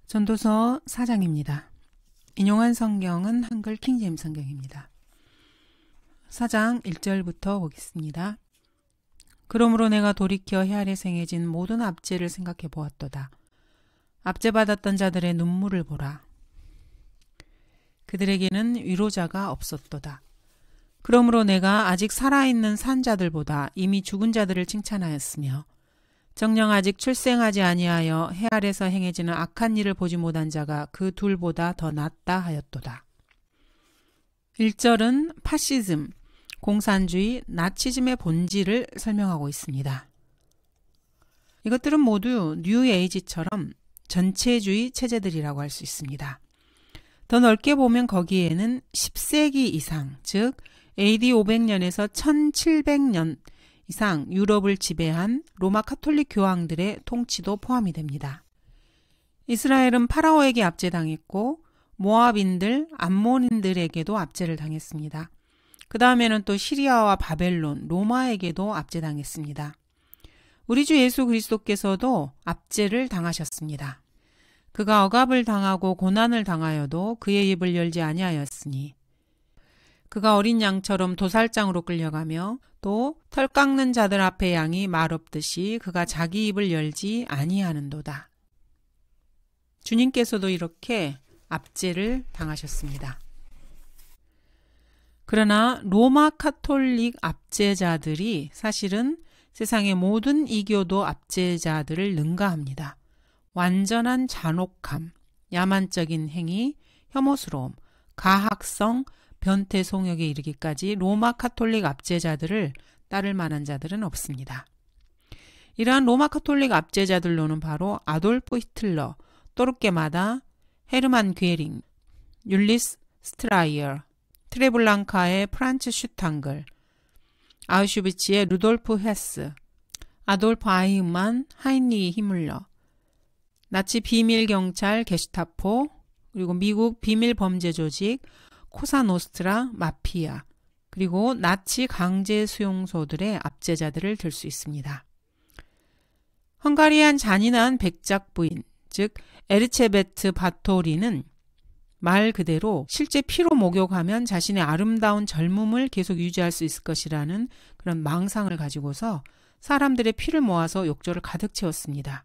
전도서 4장입니다. 인용한 성경은 한글 킹제임스 성경입니다. 4장 1절부터 보겠습니다. 그러므로 내가 돌이켜 해 아래서 행해진 모든 압제를 생각해 보았도다. 압제받았던 자들의 눈물을 보라. 그들에게는 위로자가 없었도다. 그러므로 내가 아직 살아있는 산자들보다 이미 죽은 자들을 칭찬하였으며 정녕 아직 출생하지 아니하여 해 아래서 행해지는 악한 일을 보지 못한 자가 그 둘보다 더 낫다 하였도다. 1절은 파시즘, 공산주의, 나치즘의 본질을 설명하고 있습니다. 이것들은 모두 뉴에이지처럼 전체주의 체제들이라고 할 수 있습니다. 더 넓게 보면 거기에는 10세기 이상, 즉 AD 500년에서 1700년 이상 유럽을 지배한 로마 카톨릭 교황들의 통치도 포함이 됩니다. 이스라엘은 파라오에게 압제당했고 모압인들, 암몬인들에게도 압제를 당했습니다. 그 다음에는 또 시리아와 바벨론, 로마에게도 압제당했습니다. 우리 주 예수 그리스도께서도 압제를 당하셨습니다. 그가 억압을 당하고 고난을 당하여도 그의 입을 열지 아니하였으니 그가 어린 양처럼 도살장으로 끌려가며 또 털 깎는 자들 앞에 양이 말 없듯이 그가 자기 입을 열지 아니하는도다. 주님께서도 이렇게 압제를 당하셨습니다. 그러나 로마 카톨릭 압제자들이 사실은 세상의 모든 이교도 압제자들을 능가합니다. 완전한 잔혹함, 야만적인 행위, 혐오스러움, 가학성, 변태 성욕에 이르기까지 로마 카톨릭 압제자들을 따를 만한 자들은 없습니다. 이러한 로마 카톨릭 압제자들로는 바로 아돌프 히틀러, 또르케마다, 헤르만 괴링, 율리스 스트라이어, 트레블랑카의 프란츠 슈탄글, 아우슈비츠의 루돌프 헤스, 아돌프 아이흐만, 하인리히 히물러, 나치 비밀경찰 게슈타포, 그리고 미국 비밀범죄조직 코사노스트라, 마피아, 그리고 나치 강제수용소들의 압제자들을 들 수 있습니다. 헝가리안 잔인한 백작 부인, 즉 에르체베트 바토리는 말 그대로 실제 피로 목욕하면 자신의 아름다운 젊음을 계속 유지할 수 있을 것이라는 그런 망상을 가지고서 사람들의 피를 모아서 욕조를 가득 채웠습니다.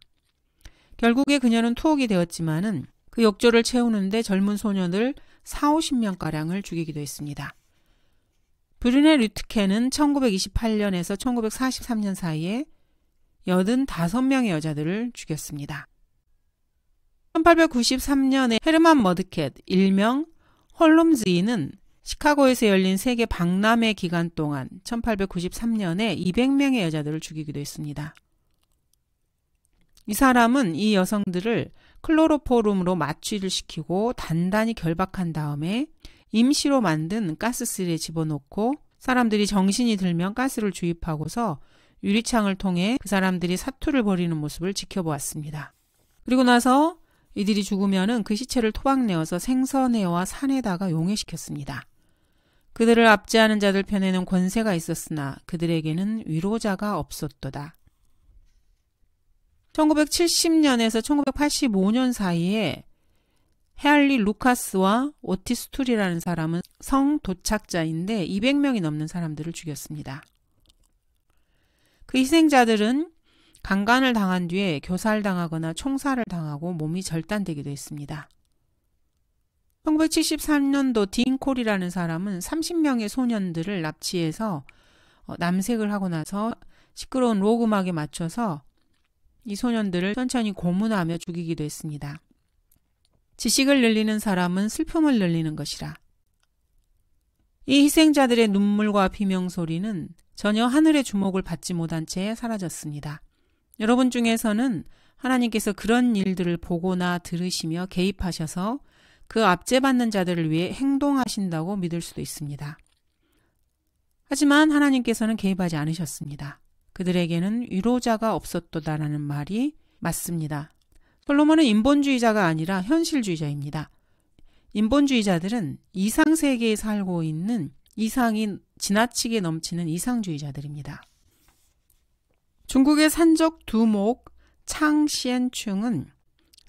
결국에 그녀는 투옥이 되었지만은 그 욕조를 채우는데 젊은 소녀들 40~50명가량을 죽이기도 했습니다. 브르네 류트케는 1928년에서 1943년 사이에 85명의 여자들을 죽였습니다. 1893년에 헤르만 머드캣, 일명 홀롬즈이는 시카고에서 열린 세계 박람회 기간 동안 1893년에 200명의 여자들을 죽이기도 했습니다. 이 사람은 이 여성들을 클로로포름으로 마취를 시키고 단단히 결박한 다음에 임시로 만든 가스실에 집어넣고 사람들이 정신이 들면 가스를 주입하고서 유리창을 통해 그 사람들이 사투를 벌이는 모습을 지켜보았습니다. 그리고 나서 이들이 죽으면은 그 시체를 토막내어서 생선회와 산에다가 용해시켰습니다. 그들을 압제하는 자들 편에는 권세가 있었으나 그들에게는 위로자가 없었도다. 1970년에서 1985년 사이에 헤알리 루카스와 오티스 툴이라는 사람은 성도착자인데 200명이 넘는 사람들을 죽였습니다. 그 희생자들은 강간을 당한 뒤에 교살당하거나 총살을 당하고 몸이 절단되기도 했습니다. 1973년도 딘 콜이라는 사람은 30명의 소년들을 납치해서 남색을 하고 나서 시끄러운 록 음악에 맞춰서 이 소년들을 천천히 고문하며 죽이기도 했습니다. 지식을 늘리는 사람은 슬픔을 늘리는 것이라. 이 희생자들의 눈물과 비명소리는 전혀 하늘의 주목을 받지 못한 채 사라졌습니다. 여러분 중에서는 하나님께서 그런 일들을 보거나 들으시며 개입하셔서 그 압제받는 자들을 위해 행동하신다고 믿을 수도 있습니다. 하지만 하나님께서는 개입하지 않으셨습니다. 그들에게는 위로자가 없었도다라는 말이 맞습니다. 솔로몬은 인본주의자가 아니라 현실주의자입니다. 인본주의자들은 이상세계에 살고 있는 이상이 지나치게 넘치는 이상주의자들입니다. 중국의 산적 두목 창시엔충은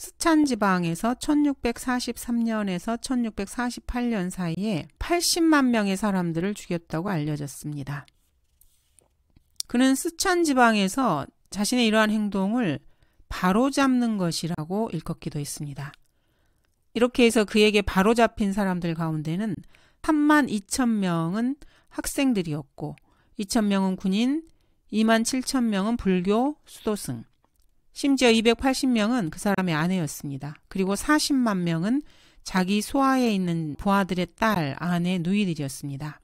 스촨 지방에서 1643년에서 1648년 사이에 80만 명의 사람들을 죽였다고 알려졌습니다. 그는 스촨 지방에서 자신의 이러한 행동을 바로잡는 것이라고 일컫기도 했습니다. 이렇게 해서 그에게 바로잡힌 사람들 가운데는 3만 2천 명은 학생들이었고 2천 명은 군인, 2만 7천 명은 불교 수도승, 심지어 280명은 그 사람의 아내였습니다. 그리고 40만 명은 자기 소하에 있는 부하들의 딸, 아내, 누이들이었습니다.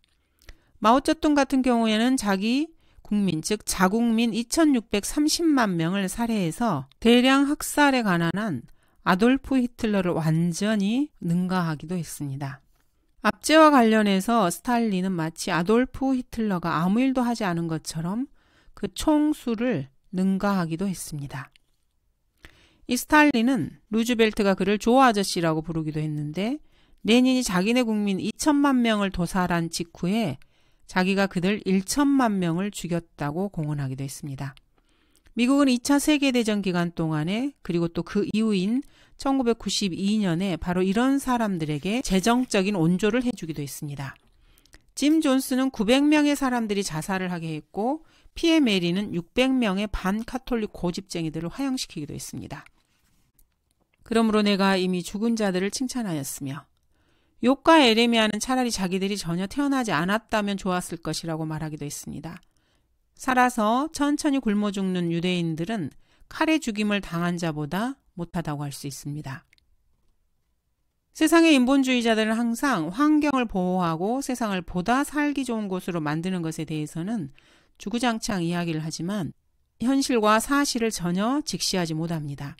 마오쩌둥 같은 경우에는 자기 국민, 즉 자국민 2630만 명을 살해해서 대량 학살에 관한 아돌프 히틀러를 완전히 능가하기도 했습니다. 압제와 관련해서 스탈린은 마치 아돌프 히틀러가 아무 일도 하지 않은 것처럼 그 총수를 능가하기도 했습니다. 이 스탈린은 루즈벨트가 그를 조 아저씨라고 부르기도 했는데 레닌이 자기네 국민 2천만 명을 도살한 직후에 자기가 그들 1천만 명을 죽였다고 공언하기도 했습니다. 미국은 2차 세계대전 기간 동안에 그리고 또 그 이후인 1992년에 바로 이런 사람들에게 재정적인 온조를 해주기도 했습니다. 짐 존스는 900명의 사람들이 자살을 하게 했고 피에 메리는 600명의 반카톨릭 고집쟁이들을 화형시키기도 했습니다. 그러므로 내가 이미 죽은 자들을 칭찬하였으며 욕과 에레미야는 차라리 자기들이 전혀 태어나지 않았다면 좋았을 것이라고 말하기도 했습니다. 살아서 천천히 굶어 죽는 유대인들은 칼에 죽임을 당한 자보다 못하다고 할 수 있습니다. 세상의 인본주의자들은 항상 환경을 보호하고 세상을 보다 살기 좋은 곳으로 만드는 것에 대해서는 주구장창 이야기를 하지만 현실과 사실을 전혀 직시하지 못합니다.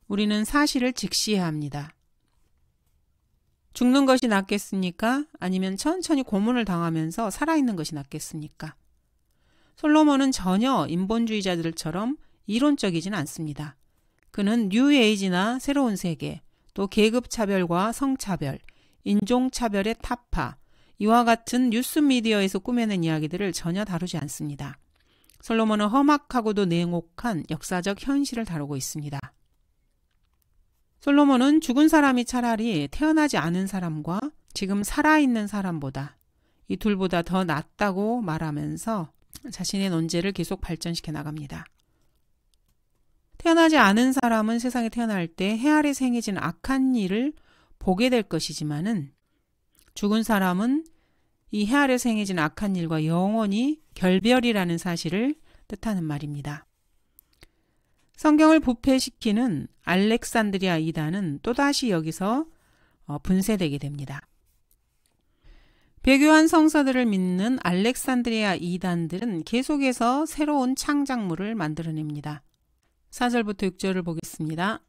우리는 사실을 직시해야 합니다. 죽는 것이 낫겠습니까? 아니면 천천히 고문을 당하면서 살아있는 것이 낫겠습니까? 솔로몬은 전혀 인본주의자들처럼 이론적이진 않습니다. 그는 뉴에이지나 새로운 세계, 또 계급차별과 성차별, 인종차별의 타파, 이와 같은 뉴스미디어에서 꾸며낸 이야기들을 전혀 다루지 않습니다. 솔로몬은 험악하고도 냉혹한 역사적 현실을 다루고 있습니다. 솔로몬은 죽은 사람이 차라리 태어나지 않은 사람과 지금 살아있는 사람보다 이 둘보다 더 낫다고 말하면서 자신의 논제를 계속 발전시켜 나갑니다. 태어나지 않은 사람은 세상에 태어날 때 해 아래서 행해진 악한 일을 보게 될 것이지만은 죽은 사람은 이 해 아래서 행해진 악한 일과 영원히 결별이라는 사실을 뜻하는 말입니다. 성경을 부패시키는 알렉산드리아 이단은 또다시 여기서 분쇄되게 됩니다. 배교한 성서들을 믿는 알렉산드리아 이단들은 계속해서 새로운 창작물을 만들어냅니다. 4절부터 6절을 보겠습니다.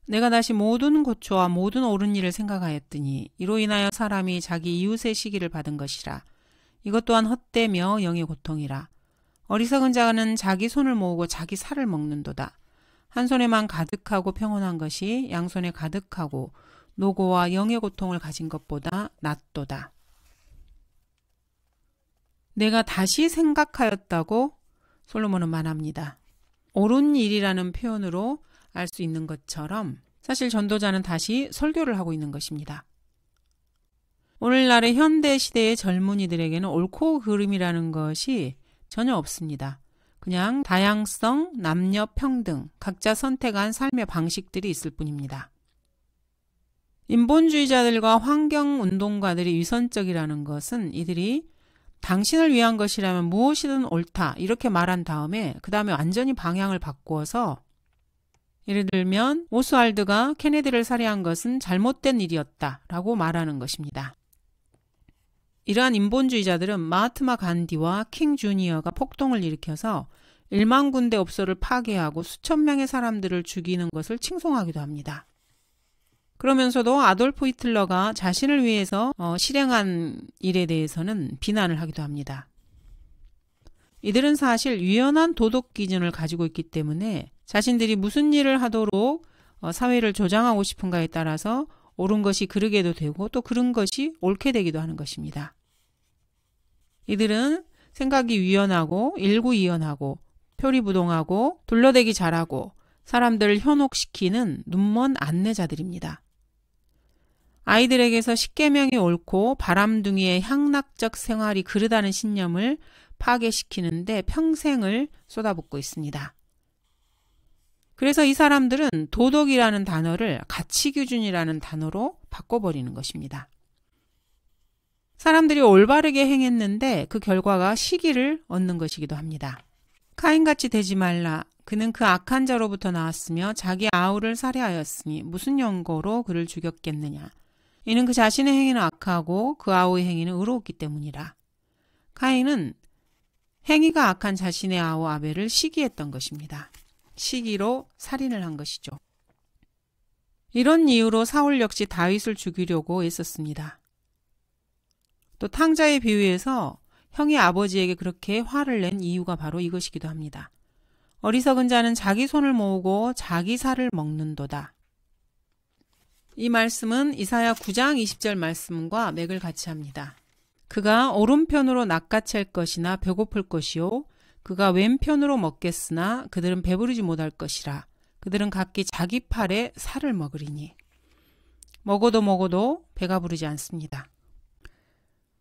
내가 다시 모든 고초와 모든 옳은 일을 생각하였더니 이로 인하여 사람이 자기 이웃의 시기를 받은 것이라. 이것 또한 헛되며 영의 고통이라. 어리석은 자는 자기 손을 모으고 자기 살을 먹는도다. 한 손에만 가득하고 평온한 것이 양손에 가득하고 노고와 영의 고통을 가진 것보다 낫도다. 내가 다시 생각하였다고 솔로몬은 말합니다. 옳은 일이라는 표현으로 알 수 있는 것처럼 사실 전도자는 다시 설교를 하고 있는 것입니다. 오늘날의 현대 시대의 젊은이들에게는 옳고 그름이라는 것이 전혀 없습니다. 그냥 다양성, 남녀 평등, 각자 선택한 삶의 방식들이 있을 뿐입니다. 인본주의자들과 환경운동가들이 위선적이라는 것은 이들이 당신을 위한 것이라면 무엇이든 옳다 이렇게 말한 다음에 그 다음에 완전히 방향을 바꾸어서 예를 들면 오스왈드가 케네디를 살해한 것은 잘못된 일이었다 라고 말하는 것입니다. 이러한 인본주의자들은 마하트마 간디와 킹 주니어가 폭동을 일으켜서 1만 군데 업소를 파괴하고 수천 명의 사람들을 죽이는 것을 칭송하기도 합니다. 그러면서도 아돌프 히틀러가 자신을 위해서 실행한 일에 대해서는 비난을 하기도 합니다. 이들은 사실 유연한 도덕 기준을 가지고 있기 때문에 자신들이 무슨 일을 하도록 사회를 조장하고 싶은가에 따라서 옳은 것이 그르게도 되고 또 그른 것이 옳게 되기도 하는 것입니다. 이들은 생각이 유연하고 일구이연하고 표리부동하고 둘러대기 잘하고 사람들을 현혹시키는 눈먼 안내자들입니다. 아이들에게서 십계명이 옳고 바람둥이의 향락적 생활이 그르다는 신념을 파괴시키는데 평생을 쏟아붓고 있습니다. 그래서 이 사람들은 도덕이라는 단어를 가치기준이라는 단어로 바꿔버리는 것입니다. 사람들이 올바르게 행했는데 그 결과가 시기를 얻는 것이기도 합니다. 카인같이 되지 말라. 그는 그 악한 자로부터 나왔으며 자기 아우를 살해하였으니 무슨 연고로 그를 죽였겠느냐. 이는 그 자신의 행위는 악하고 그 아우의 행위는 의로웠기 때문이라. 카인은 행위가 악한 자신의 아우 아벨을 시기했던 것입니다. 시기로 살인을 한 것이죠. 이런 이유로 사울 역시 다윗을 죽이려고 애썼습니다. 또 탕자의 비유에서 형이 아버지에게 그렇게 화를 낸 이유가 바로 이것이기도 합니다. 어리석은 자는 자기 손을 모으고 자기 살을 먹는도다. 이 말씀은 이사야 9장 20절 말씀과 맥을 같이 합니다. 그가 오른편으로 낚아챌 것이나 배고플 것이요 그가 왼편으로 먹겠으나 그들은 배부르지 못할 것이라. 그들은 각기 자기 팔에 살을 먹으리니. 먹어도 배가 부르지 않습니다.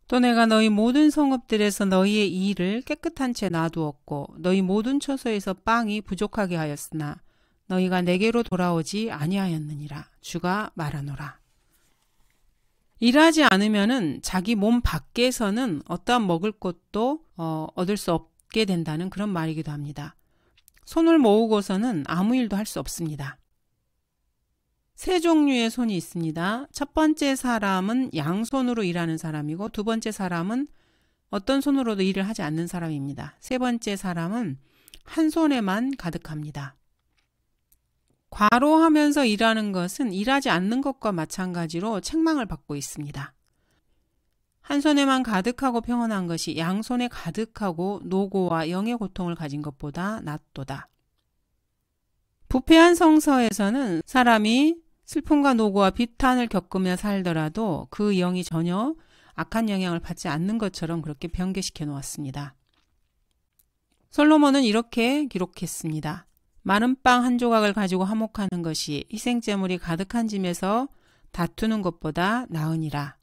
또 내가 너희 모든 성읍들에서 너희의 이를 깨끗한 채 놔두었고 너희 모든 처소에서 빵이 부족하게 하였으나 너희가 내게로 돌아오지 아니하였느니라. 주가 말하노라. 일하지 않으면은 자기 몸 밖에서는 어떠한 먹을 것도 얻을 수 없게 된다는 그런 말이기도 합니다. 손을 모으고서는 아무 일도 할 수 없습니다. 세 종류의 손이 있습니다. 첫 번째 사람은 양손으로 일하는 사람이고 두 번째 사람은 어떤 손으로도 일을 하지 않는 사람입니다. 세 번째 사람은 한 손에만 가득합니다. 과로하면서 일하는 것은 일하지 않는 것과 마찬가지로 책망을 받고 있습니다. 한 손에만 가득하고 평온한 것이 양손에 가득하고 노고와 영의 고통을 가진 것보다 낫도다. 부패한 성서에서는 사람이 슬픔과 노고와 비탄을 겪으며 살더라도 그 영이 전혀 악한 영향을 받지 않는 것처럼 그렇게 변개시켜 놓았습니다. 솔로몬은 이렇게 기록했습니다. 마른 빵 한 조각을 가지고 화목하는 것이 희생제물이 가득한 짐에서 다투는 것보다 나으니라.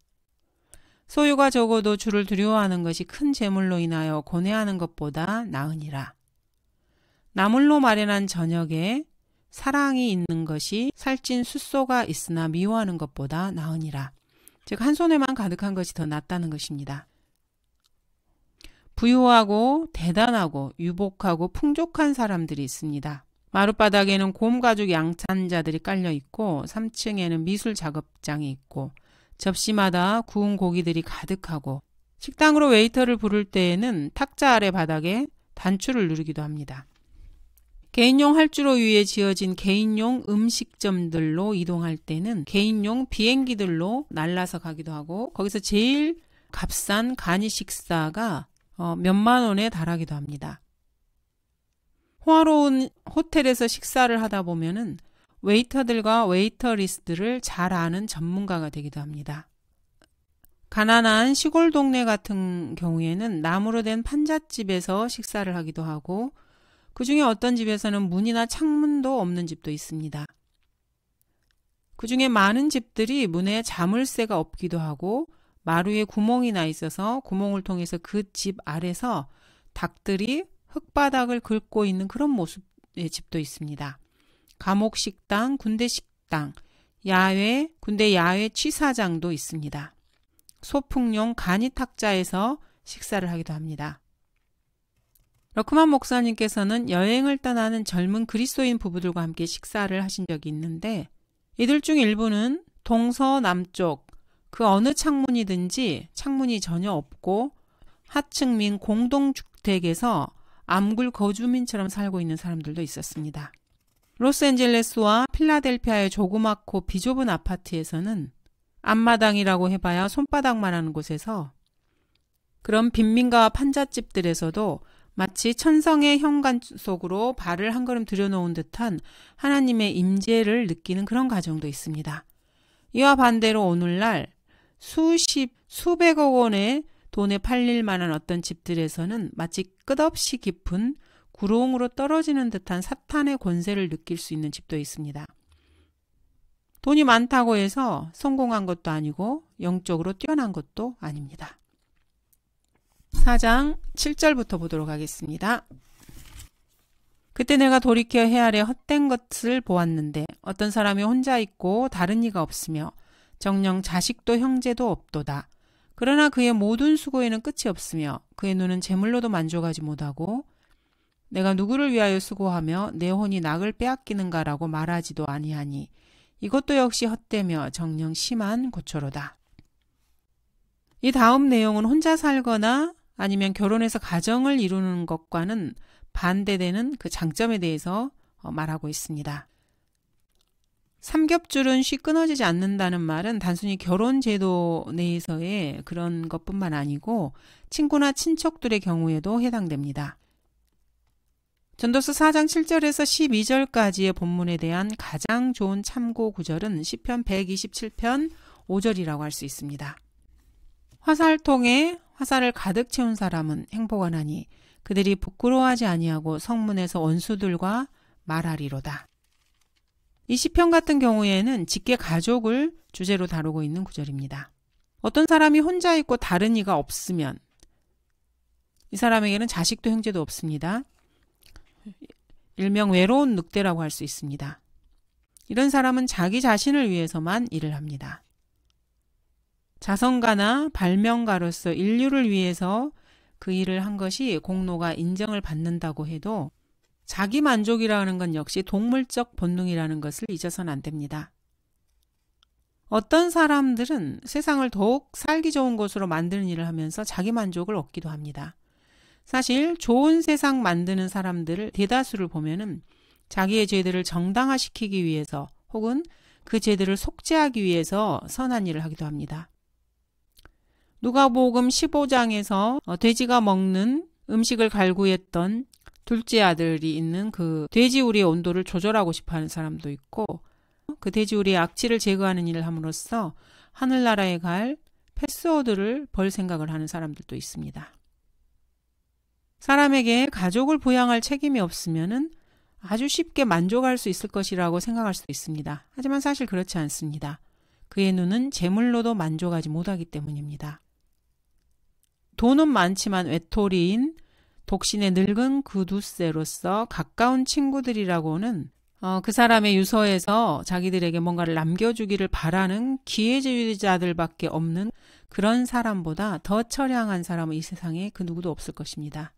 소유가 적어도 주를 두려워하는 것이 큰 제물로 인하여 고뇌하는 것보다 나으니라. 나물로 마련한 저녁에 사랑이 있는 것이 살찐 숫소가 있으나 미워하는 것보다 나으니라. 즉 한 손에만 가득한 것이 더 낫다는 것입니다. 부유하고 대단하고 유복하고 풍족한 사람들이 있습니다. 마룻바닥에는 곰가죽 양찬자들이 깔려있고 3층에는 미술 작업장이 있고 접시마다 구운 고기들이 가득하고 식당으로 웨이터를 부를 때에는 탁자 아래 바닥에 단추를 누르기도 합니다. 개인용 활주로 위에 지어진 개인용 음식점들로 이동할 때는 개인용 비행기들로 날아서 가기도 하고 거기서 제일 값싼 간이 식사가 몇만 원에 달하기도 합니다. 호화로운 호텔에서 식사를 하다 보면은 웨이터들과 웨이터리스들을 잘 아는 전문가가 되기도 합니다. 가난한 시골 동네 같은 경우에는 나무로 된 판잣집에서 식사를 하기도 하고 그 중에 어떤 집에서는 문이나 창문도 없는 집도 있습니다. 그 중에 많은 집들이 문에 자물쇠가 없기도 하고 마루에 구멍이 나 있어서 구멍을 통해서 그 집 아래서 닭들이 흙바닥을 긁고 있는 그런 모습의 집도 있습니다. 감옥식당, 군대식당, 야외, 군대 야외 취사장도 있습니다. 소풍용 간이 탁자에서 식사를 하기도 합니다. 러크만 목사님께서는 여행을 떠나는 젊은 그리스도인 부부들과 함께 식사를 하신 적이 있는데 이들 중 일부는 동서남쪽 그 어느 창문이든지 창문이 전혀 없고 하층민 공동주택에서 암굴 거주민처럼 살고 있는 사람들도 있었습니다. 로스앤젤레스와 필라델피아의 조그맣고 비좁은 아파트에서는 앞마당이라고 해봐야 손바닥만 하는 곳에서 그런 빈민가와 판잣집들에서도 마치 천성의 현관 속으로 발을 한 걸음 들여놓은 듯한 하나님의 임재를 느끼는 그런 가정도 있습니다. 이와 반대로 오늘날 수백억 원의 돈에 팔릴 만한 어떤 집들에서는 마치 끝없이 깊은 구렁으로 떨어지는 듯한 사탄의 권세를 느낄 수 있는 집도 있습니다. 돈이 많다고 해서 성공한 것도 아니고 영적으로 뛰어난 것도 아닙니다. 4장 7절부터 보도록 하겠습니다. 그때 내가 돌이켜 해 아래 헛된 것을 보았는데 어떤 사람이 혼자 있고 다른 이가 없으며 정녕 자식도 형제도 없도다. 그러나 그의 모든 수고에는 끝이 없으며 그의 눈은 재물로도 만족하지 못하고 내가 누구를 위하여 수고하며 내 혼이 낙을 빼앗기는가라고 말하지도 아니하니 이것도 역시 헛되며 정녕 심한 고초로다. 이 다음 내용은 혼자 살거나 아니면 결혼해서 가정을 이루는 것과는 반대되는 그 장점에 대해서 말하고 있습니다. 삼겹줄은 쉬 끊어지지 않는다는 말은 단순히 결혼 제도 내에서의 그런 것뿐만 아니고 친구나 친척들의 경우에도 해당됩니다. 전도서 4장 7절에서 12절까지의 본문에 대한 가장 좋은 참고 구절은 시편 127편 5절이라고 할 수 있습니다. 화살통에 화살을 가득 채운 사람은 행복하나니 그들이 부끄러워하지 아니하고 성문에서 원수들과 말하리로다. 이 시편 같은 경우에는 직계 가족을 주제로 다루고 있는 구절입니다. 어떤 사람이 혼자 있고 다른 이가 없으면 이 사람에게는 자식도 형제도 없습니다. 일명 외로운 늑대라고 할 수 있습니다. 이런 사람은 자기 자신을 위해서만 일을 합니다. 자선가나 발명가로서 인류를 위해서 그 일을 한 것이 공로가 인정을 받는다고 해도 자기 만족이라는 건 역시 동물적 본능이라는 것을 잊어서는 안 됩니다. 어떤 사람들은 세상을 더욱 살기 좋은 곳으로 만드는 일을 하면서 자기 만족을 얻기도 합니다. 사실 좋은 세상 만드는 사람들을 대다수를 보면은 자기의 죄들을 정당화시키기 위해서 혹은 그 죄들을 속죄하기 위해서 선한 일을 하기도 합니다. 누가복음 15장에서 돼지가 먹는 음식을 갈구했던 둘째 아들이 있는 그 돼지우리의 온도를 조절하고 싶어하는 사람도 있고 그 돼지우리의 악취를 제거하는 일을 함으로써 하늘나라에 갈 패스워드를 벌 생각을 하는 사람들도 있습니다. 사람에게 가족을 부양할 책임이 없으면은 아주 쉽게 만족할 수 있을 것이라고 생각할 수도 있습니다. 하지만 사실 그렇지 않습니다. 그의 눈은 재물로도 만족하지 못하기 때문입니다. 돈은 많지만 외톨이인 독신의 늙은 구두쇠로서 가까운 친구들이라고는 그 사람의 유서에서 자기들에게 뭔가를 남겨주기를 바라는 기회주의자들밖에 없는 그런 사람보다 더 처량한 사람은 이 세상에 그 누구도 없을 것입니다.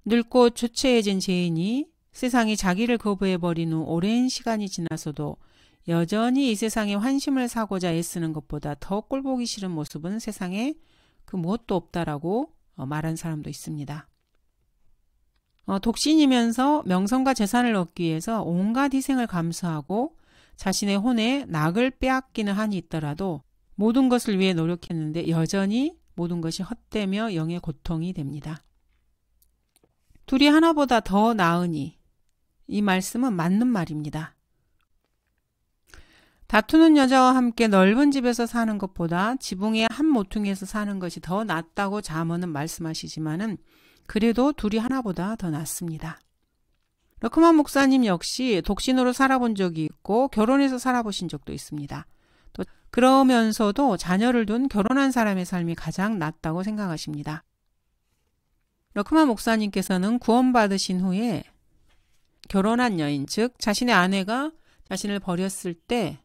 늙고 주체해진 죄인이 세상이 자기를 거부해버린 후 오랜 시간이 지나서도 여전히 이 세상에 환심을 사고자 애쓰는 것보다 더 꼴보기 싫은 모습은 세상에 그 무엇도 없다라고 말한 사람도 있습니다. 독신이면서 명성과 재산을 얻기 위해서 온갖 희생을 감수하고 자신의 혼에 낙을 빼앗기는 한이 있더라도 모든 것을 위해 노력했는데 여전히 모든 것이 헛되며 영의 고통이 됩니다. 둘이 하나보다 더 나으니 이 말씀은 맞는 말입니다. 다투는 여자와 함께 넓은 집에서 사는 것보다 지붕의 한 모퉁이에서 사는 것이 더 낫다고 잠언은 말씀하시지만은 그래도 둘이 하나보다 더 낫습니다. 러크만 목사님 역시 독신으로 살아본 적이 있고 결혼해서 살아보신 적도 있습니다. 또 그러면서도 자녀를 둔 결혼한 사람의 삶이 가장 낫다고 생각하십니다. 러크만 목사님께서는 구원받으신 후에 결혼한 여인, 즉 자신의 아내가 자신을 버렸을 때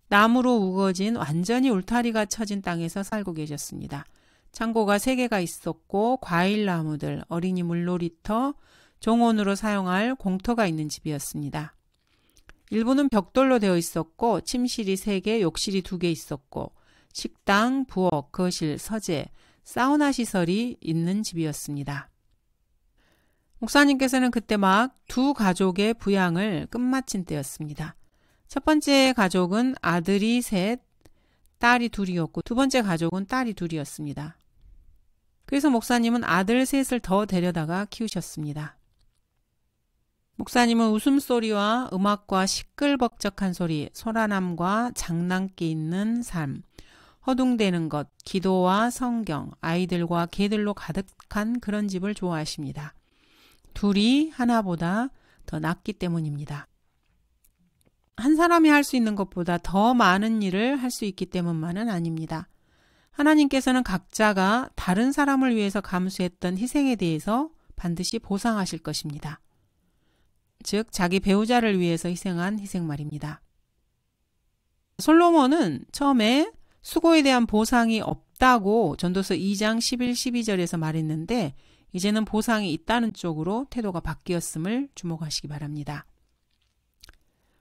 나무로 우거진 완전히 울타리가 쳐진 땅에서 살고 계셨습니다. 창고가 3개가 있었고 과일나무들, 어린이 물놀이터, 정원으로 사용할 공터가 있는 집이었습니다. 일부는 벽돌로 되어 있었고 침실이 3개, 욕실이 2개 있었고 식당, 부엌, 거실, 서재, 사우나 시설이 있는 집이었습니다. 목사님께서는 그때 막 2 가족의 부양을 끝마친 때였습니다. 첫 번째 가족은 아들이 3, 딸이 2이었고 두 번째 가족은 딸이 2이었습니다. 그래서 목사님은 아들 3을 더 데려다가 키우셨습니다. 목사님은 웃음소리와 음악과 시끌벅적한 소리, 소란함과 장난기 있는 삶, 허둥대는 것, 기도와 성경, 아이들과 개들로 가득한 그런 집을 좋아하십니다. 둘이 하나보다 더 낫기 때문입니다. 한 사람이 할 수 있는 것보다 더 많은 일을 할 수 있기 때문만은 아닙니다. 하나님께서는 각자가 다른 사람을 위해서 감수했던 희생에 대해서 반드시 보상하실 것입니다. 즉 자기 배우자를 위해서 희생한 희생 말입니다. 솔로몬은 처음에 수고에 대한 보상이 없다고 전도서 2장 11, 12절에서 말했는데 이제는 보상이 있다는 쪽으로 태도가 바뀌었음을 주목하시기 바랍니다.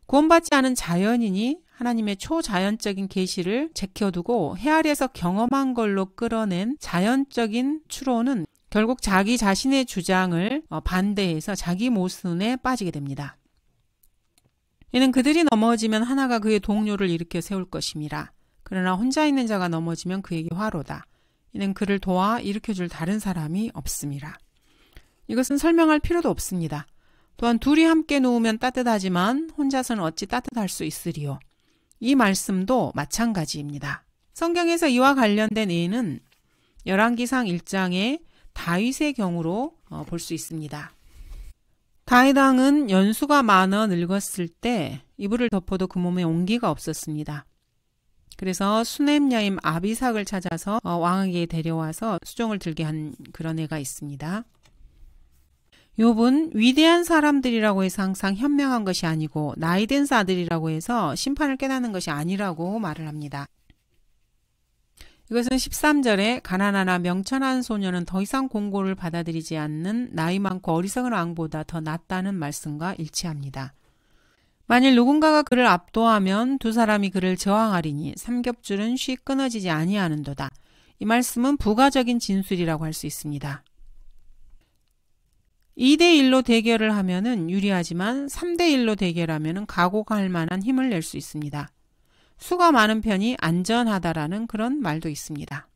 구원받지 않은 자연인이 하나님의 초자연적인 계시를 제껴두고 해 아래에서 경험한 걸로 끌어낸 자연적인 추론은 결국 자기 자신의 주장을 반대해서 자기 모순에 빠지게 됩니다. 이는 그들이 넘어지면 하나가 그의 동료를 일으켜 세울 것임이라. 그러나 혼자 있는 자가 넘어지면 그에게 화로다. 이는 그를 도와 일으켜줄 다른 사람이 없음이라. 이것은 설명할 필요도 없습니다. 또한 둘이 함께 누우면 따뜻하지만 혼자서는 어찌 따뜻할 수 있으리요. 이 말씀도 마찬가지입니다. 성경에서 이와 관련된 예는 열왕기상 1장의 다윗의 경우로 볼 수 있습니다. 다윗 왕은 연수가 많아 늙었을 때 이불을 덮어도 그 몸에 온기가 없었습니다. 그래서 수넴 여인 아비삭을 찾아서 왕에게 데려와서 수종을 들게 한 그런 애가 있습니다. 욥은 위대한 사람들이라고 해서 항상 현명한 것이 아니고 나이든 자들이라고 해서 심판을 깨닫는 것이 아니라고 말을 합니다. 이것은 13절에 가난하나 명철한 소녀는 더 이상 공고를 받아들이지 않는 나이 많고 어리석은 왕보다 더 낫다는 말씀과 일치합니다. 만일 누군가가 그를 압도하면 두 사람이 그를 저항하리니 삼겹줄은 쉬 끊어지지 아니하는도다. 이 말씀은 부가적인 진술이라고 할 수 있습니다. 2대1로 대결을 하면은 유리하지만 3대1로 대결하면은 각오할 만한 힘을 낼 수 있습니다. 수가 많은 편이 안전하다라는 그런 말도 있습니다.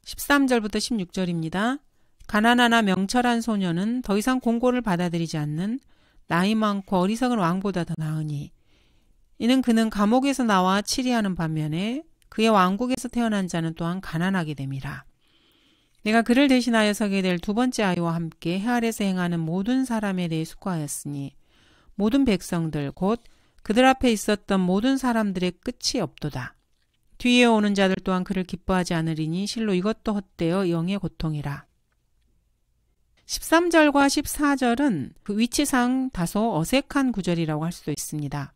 13절부터 16절입니다. 가난하나 명철한 소녀는 더 이상 공고를 받아들이지 않는 나이 많고 어리석은 왕보다 더 나으니 이는 그는 감옥에서 나와 치리하는 반면에 그의 왕국에서 태어난 자는 또한 가난하게 됨이라. 내가 그를 대신하여 서게 될 두 번째 아이와 함께 해 아래에서 행하는 모든 사람에 대해 숙고하였으니 모든 백성들 곧 그들 앞에 있었던 모든 사람들의 끝이 없도다. 뒤에 오는 자들 또한 그를 기뻐하지 않으리니 실로 이것도 헛되어 영의 고통이라. 13절과 14절은 그 위치상 다소 어색한 구절이라고 할 수도 있습니다.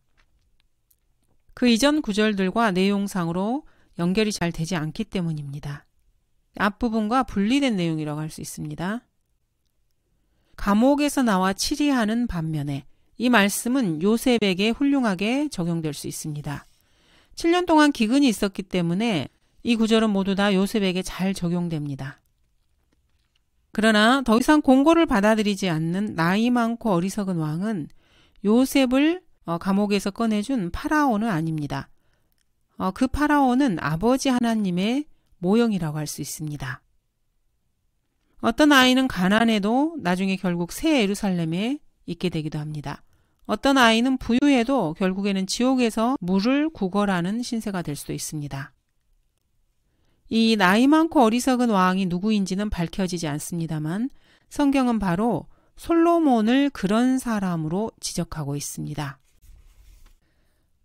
그 이전 구절들과 내용상으로 연결이 잘 되지 않기 때문입니다. 앞부분과 분리된 내용이라고 할 수 있습니다. 감옥에서 나와 치리하는 반면에 이 말씀은 요셉에게 훌륭하게 적용될 수 있습니다. 7년 동안 기근이 있었기 때문에 이 구절은 모두 다 요셉에게 잘 적용됩니다. 그러나 더 이상 공고를 받아들이지 않는 나이 많고 어리석은 왕은 요셉을 감옥에서 꺼내준 파라오는 아닙니다. 그 파라오는 아버지 하나님의 모형이라고 할 수 있습니다. 어떤 아이는 가난해도 나중에 결국 새 예루살렘에 있게 되기도 합니다. 어떤 아이는 부유해도 결국에는 지옥에서 물을 구걸하는 신세가 될 수도 있습니다. 이 나이 많고 어리석은 왕이 누구인지는 밝혀지지 않습니다만 성경은 바로 솔로몬을 그런 사람으로 지적하고 있습니다.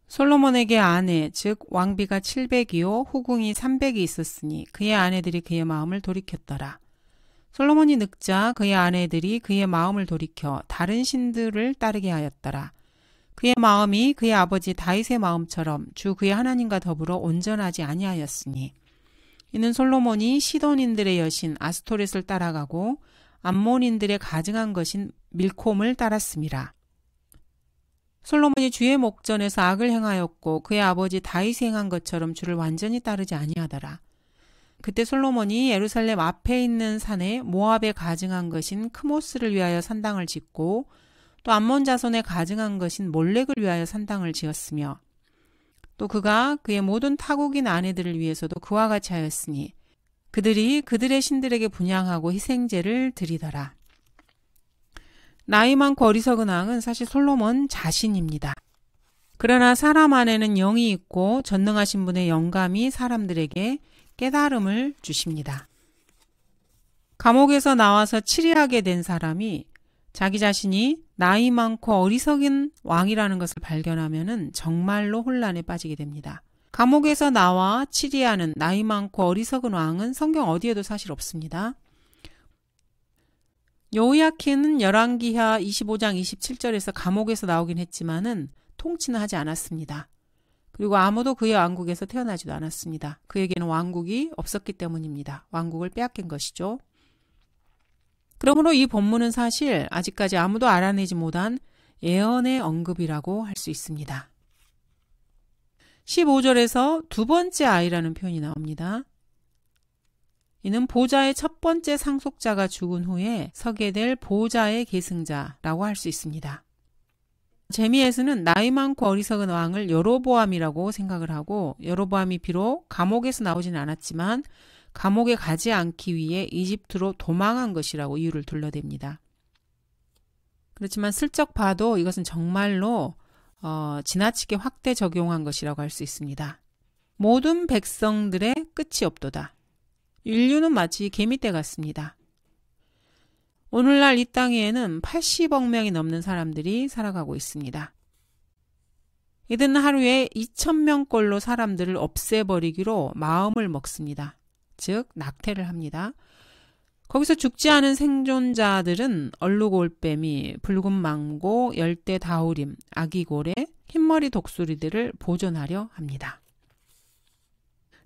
솔로몬에게 아내, 즉 왕비가 700이요 후궁이 300이 있었으니 그의 아내들이 그의 마음을 돌이켰더라. 솔로몬이 늙자 그의 아내들이 그의 마음을 돌이켜 다른 신들을 따르게 하였더라. 그의 마음이 그의 아버지 다윗의 마음처럼 주 그의 하나님과 더불어 온전하지 아니하였으니 이는 솔로몬이 시돈인들의 여신 아스토렛을 따라가고 암몬인들의 가증한 것인 밀콤을 따랐음이라. 솔로몬이 주의 목전에서 악을 행하였고 그의 아버지 다윗이 행한 것처럼 주를 완전히 따르지 아니하더라. 그때 솔로몬이 예루살렘 앞에 있는 산에 모압에 가증한 것인 크모스를 위하여 산당을 짓고 또 암몬 자손에 가증한 것인 몰렉을 위하여 산당을 지었으며 또 그가 그의 모든 타국인 아내들을 위해서도 그와 같이 하였으니 그들이 그들의 신들에게 분향하고 희생제를 드리더라. 나이 많고 어리석은 왕은 사실 솔로몬 자신입니다. 그러나 사람 안에는 영이 있고 전능하신 분의 영감이 사람들에게 깨달음을 주십니다. 감옥에서 나와서 치리하게 된 사람이 자기 자신이 나이 많고 어리석은 왕이라는 것을 발견하면은 정말로 혼란에 빠지게 됩니다. 감옥에서 나와 치리하는 나이 많고 어리석은 왕은 성경 어디에도 사실 없습니다. 여호야킨은 열왕기하 25장 27절에서 감옥에서 나오긴 했지만은 통치는 하지 않았습니다. 그리고 아무도 그의 왕국에서 태어나지도 않았습니다. 그에게는 왕국이 없었기 때문입니다. 왕국을 빼앗긴 것이죠. 그러므로 이 본문은 사실 아직까지 아무도 알아내지 못한 예언의 언급이라고 할 수 있습니다. 15절에서 두 번째 아이라는 표현이 나옵니다. 이는 보좌의 첫 번째 상속자가 죽은 후에 서게 될 보좌의 계승자라고 할 수 있습니다. 재미에서는 나이 많고 어리석은 왕을 여로보암이라고 생각을 하고, 여로보암이 비록 감옥에서 나오지는 않았지만 감옥에 가지 않기 위해 이집트로 도망한 것이라고 이유를 둘러댑니다. 그렇지만 슬쩍 봐도 이것은 정말로 지나치게 확대 적용한 것이라고 할 수 있습니다. 모든 백성들의 끝이 없도다. 인류는 마치 개미떼 같습니다. 오늘날 이 땅에는 80억 명이 넘는 사람들이 살아가고 있습니다. 이들은 하루에 2,000명꼴로 사람들을 없애버리기로 마음을 먹습니다. 즉 낙태를 합니다. 거기서 죽지 않은 생존자들은 얼룩올빼미, 붉은 망고, 열대 다우림, 아기고래, 흰머리 독수리들을 보존하려 합니다.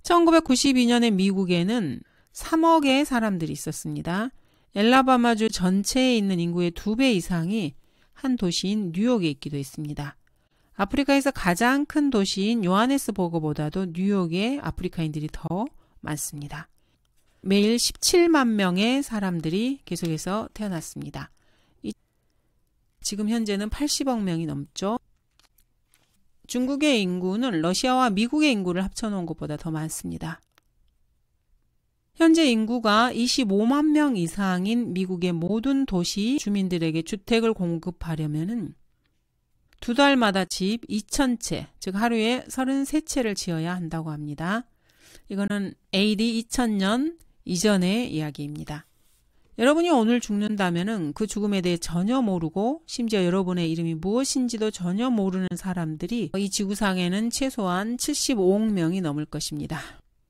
1992년에 미국에는 3억의 사람들이 있었습니다. 엘라바마주 전체에 있는 인구의 2배 이상이 한 도시인 뉴욕에 있기도 했습니다. 아프리카에서 가장 큰 도시인 요하네스버그보다도 뉴욕에 아프리카인들이 더 많습니다. 매일 17만 명의 사람들이 계속해서 태어났습니다. 지금 현재는 80억 명이 넘죠. 중국의 인구는 러시아와 미국의 인구를 합쳐놓은 것보다 더 많습니다. 현재 인구가 25만 명 이상인 미국의 모든 도시 주민들에게 주택을 공급하려면은 2달마다 집 2,000채, 즉 하루에 33채를 지어야 한다고 합니다. 이거는 AD 2000년 이전의 이야기입니다. 여러분이 오늘 죽는다면은 그 죽음에 대해 전혀 모르고 심지어 여러분의 이름이 무엇인지도 전혀 모르는 사람들이 이 지구상에는 최소한 75억 명이 넘을 것입니다.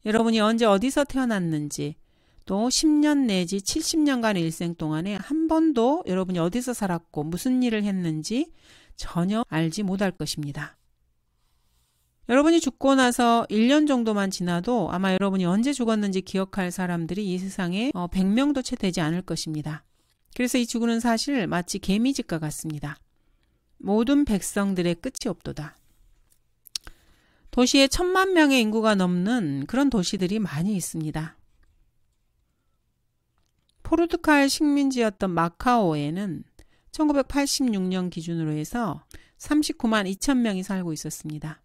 여러분이 언제 어디서 태어났는지, 또 10년 내지 70년간의 일생 동안에 한 번도 여러분이 어디서 살았고 무슨 일을 했는지 전혀 알지 못할 것입니다. 여러분이 죽고 나서 1년 정도만 지나도 아마 여러분이 언제 죽었는지 기억할 사람들이 이 세상에 100명도 채 되지 않을 것입니다. 그래서 이 지구는 사실 마치 개미집과 같습니다. 모든 백성들의 끝이 없도다. 도시에 1,000만 명의 인구가 넘는 그런 도시들이 많이 있습니다. 포르투갈 식민지였던 마카오에는 1986년 기준으로 해서 39만 2천 명이 살고 있었습니다.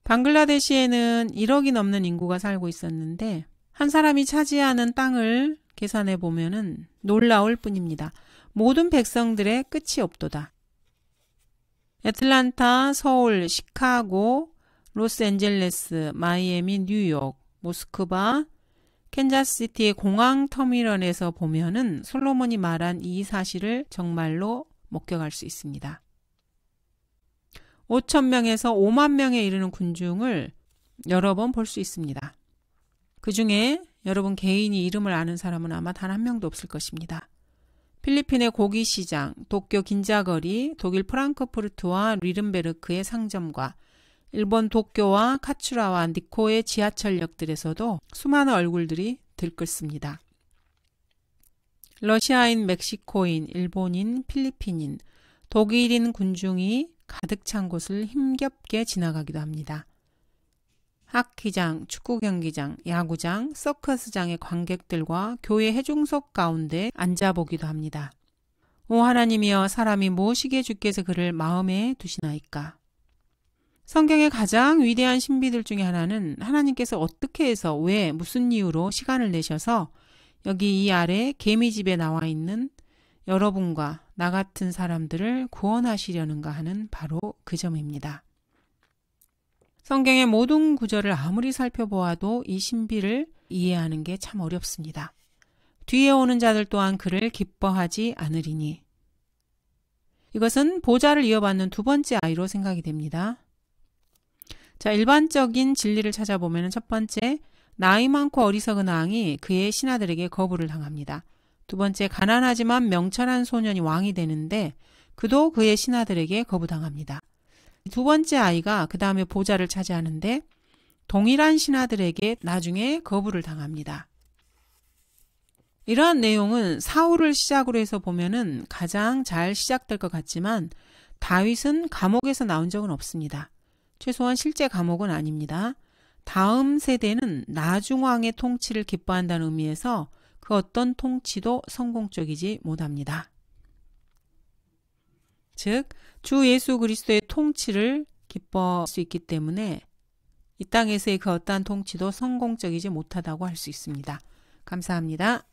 방글라데시에는 1억이 넘는 인구가 살고 있었는데 한 사람이 차지하는 땅을 계산해 보면은 놀라울 뿐입니다. 모든 백성들의 끝이 없도다. 애틀란타, 서울, 시카고, 로스앤젤레스, 마이애미, 뉴욕, 모스크바, 캔자스시티의 공항 터미널에서 보면은 솔로몬이 말한 이 사실을 정말로 목격할 수 있습니다. 5,000명에서 5만 명에 이르는 군중을 여러 번 볼 수 있습니다. 그 중에 여러분 개인이 이름을 아는 사람은 아마 단 한 명도 없을 것입니다. 필리핀의 고기시장, 도쿄 긴자거리, 독일 프랑크푸르트와 리른베르크의 상점과 일본 도쿄와 카츠라와 니코의 지하철역들에서도 수많은 얼굴들이 들끓습니다. 러시아인, 멕시코인, 일본인, 필리핀인, 독일인 군중이 가득 찬 곳을 힘겹게 지나가기도 합니다. 하키장, 축구 경기장, 야구장, 서커스장의 관객들과 교회 회중석 가운데 앉아보기도 합니다. 오 하나님이여, 사람이 무엇이기에 주께서 그를 마음에 두시나이까. 성경의 가장 위대한 신비들 중에 하나는 하나님께서 어떻게 해서 왜 무슨 이유로 시간을 내셔서 여기 이 아래 개미집에 나와 있는 여러분과 나 같은 사람들을 구원하시려는가 하는 바로 그 점입니다. 성경의 모든 구절을 아무리 살펴보아도 이 신비를 이해하는 게 참 어렵습니다. 뒤에 오는 자들 또한 그를 기뻐하지 않으리니. 이것은 보좌를 이어받는 두 번째 아이로 생각이 됩니다. 자, 일반적인 진리를 찾아보면 첫 번째, 나이 많고 어리석은 왕이 그의 신하들에게 거부를 당합니다. 두 번째, 가난하지만 명철한 소년이 왕이 되는데 그도 그의 신하들에게 거부당합니다. 두 번째 아이가 그 다음에 보좌를 차지하는데 동일한 신하들에게 나중에 거부를 당합니다. 이러한 내용은 사울을 시작으로 해서 보면은 가장 잘 시작될 것 같지만 다윗은 감옥에서 나온 적은 없습니다. 최소한 실제 감옥은 아닙니다. 다음 세대는 나중왕의 통치를 기뻐한다는 의미에서 그 어떤 통치도 성공적이지 못합니다. 즉, 주 예수 그리스도의 통치를 기뻐할 수 있기 때문에 이 땅에서의 그 어떠한 통치도 성공적이지 못하다고 할 수 있습니다. 감사합니다.